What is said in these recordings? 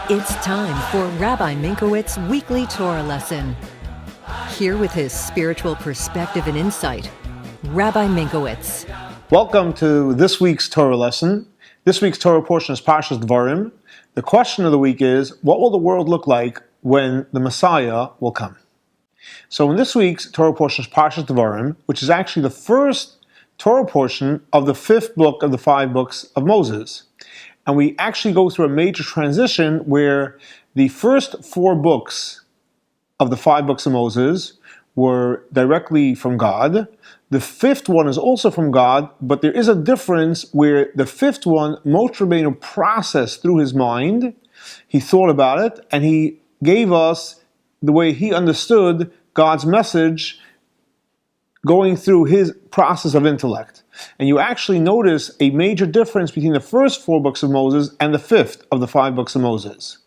It's time for Rabbi Minkowicz's weekly Torah lesson. Here with his spiritual perspective and insight, Rabbi Minkowicz. Welcome to this week's Torah lesson. This week's Torah portion is Parsha Devarim. The question of the week is, what will the world look like when the Messiah will come? So in this week's Torah portion is Parsha Devarim, which is actually the first Torah portion of the fifth book of the 5 books of Moses. And we actually go through a major transition where the first 4 books of the 5 books of Moses were directly from God. The 5th one is also from God, but there is a difference where the 5th one, Moshe Rabbeinu processed through his mind, he thought about it, and he gave us the way he understood God's message going through his process of intellect. And you actually notice a major difference between the first 4 books of Moses and the 5th of the 5 books of Moses.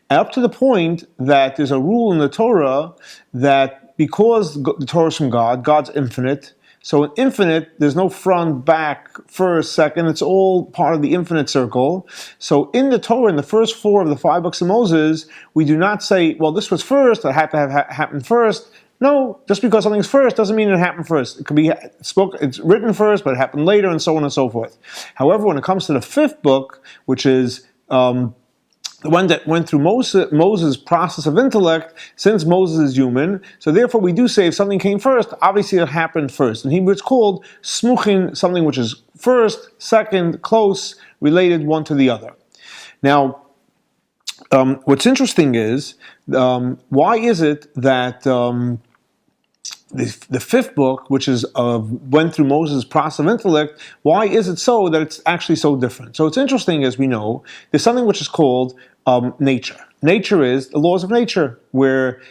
Up to the point that there's a rule in the Torah that because the Torah is from God, God's infinite, so in infinite, there's no front, back, first, second, it's all part of the infinite circle. So in the Torah, in the first 4 of the 5 books of Moses, we do not say, well, this was first, it had to have happened first. No, just because something's first doesn't mean it happened first. It could be it's written first, but it happened later, and so on and so forth. However, when it comes to the 5th book, which is the one that went through Moses' process of intellect, since Moses is human, so therefore we do say if something came first, obviously it happened first. In Hebrew it's called smuchin, something which is first, second, close, related one to the other. Now, what's interesting is, why is it that the 5th book, which is went through Moses' process of intellect, why is it so that it's actually so different? So it's interesting, as we know, there's something which is called nature. Nature is the laws of nature, where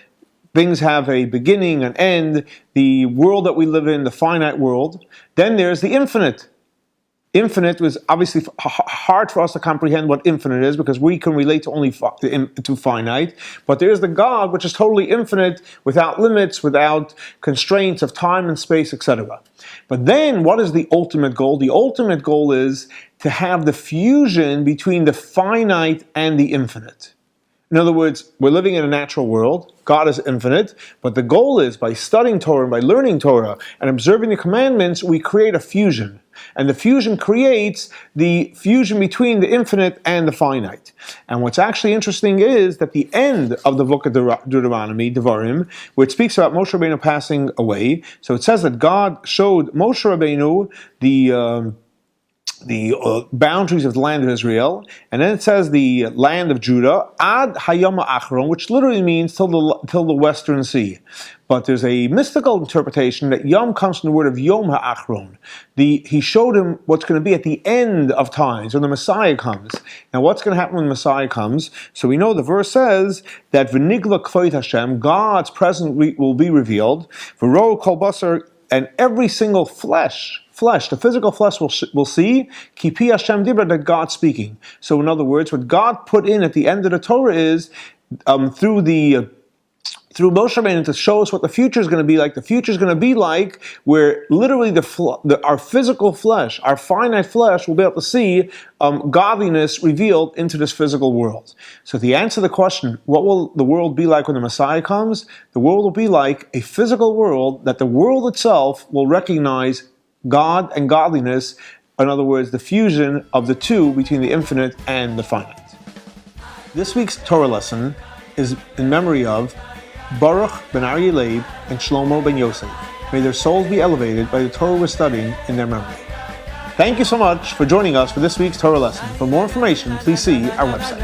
things have a beginning, an end, the world that we live in, the finite world. Then there's the infinite. Infinite was obviously hard for us to comprehend what infinite is because we can relate to only to finite. But there is the God, which is totally infinite, without limits, without constraints of time and space, etc. But then, what is the ultimate goal? The ultimate goal is to have the fusion between the finite and the infinite. In other words, we're living in a natural world. God is infinite, but the goal is by studying Torah and by learning Torah and observing the commandments, we create a fusion. And the fusion creates the fusion between the infinite and the finite. And what's actually interesting is that the end of the book of Deuteronomy, Devarim, which speaks about Moshe Rabbeinu passing away, so it says that God showed Moshe Rabbeinu the boundaries of the land of Israel, and then it says the land of Judah, Ad Hayam Achron, which literally means till the Western Sea. But there's a mystical interpretation that Yom comes from the word of Yom HaAchron. He showed him what's going to be at the end of times, when the Messiah comes. Now what's going to happen when the Messiah comes? So we know the verse says that V'nigla Kvoid Hashem, God's presence will be revealed, V'ro Kol Basar, and every single flesh, the physical flesh will see, Kipi Hashem Dibra, that God's speaking. So in other words, what God put in at the end of the Torah is, through Moshe Rabbeinu to show us what the future is going to be like. The future is going to be like where literally our physical flesh, our finite flesh, will be able to see godliness revealed into this physical world. So to answer the question, what will the world be like when the Messiah comes? The world will be like a physical world that the world itself will recognize God and godliness. In other words, the fusion of the two between the infinite and the finite. This week's Torah lesson is in memory of Baruch ben Aryeh Leib and Shlomo ben Yosef. May their souls be elevated by the Torah we're studying in their memory. Thank you so much for joining us for this week's Torah lesson. For more information, please see our website.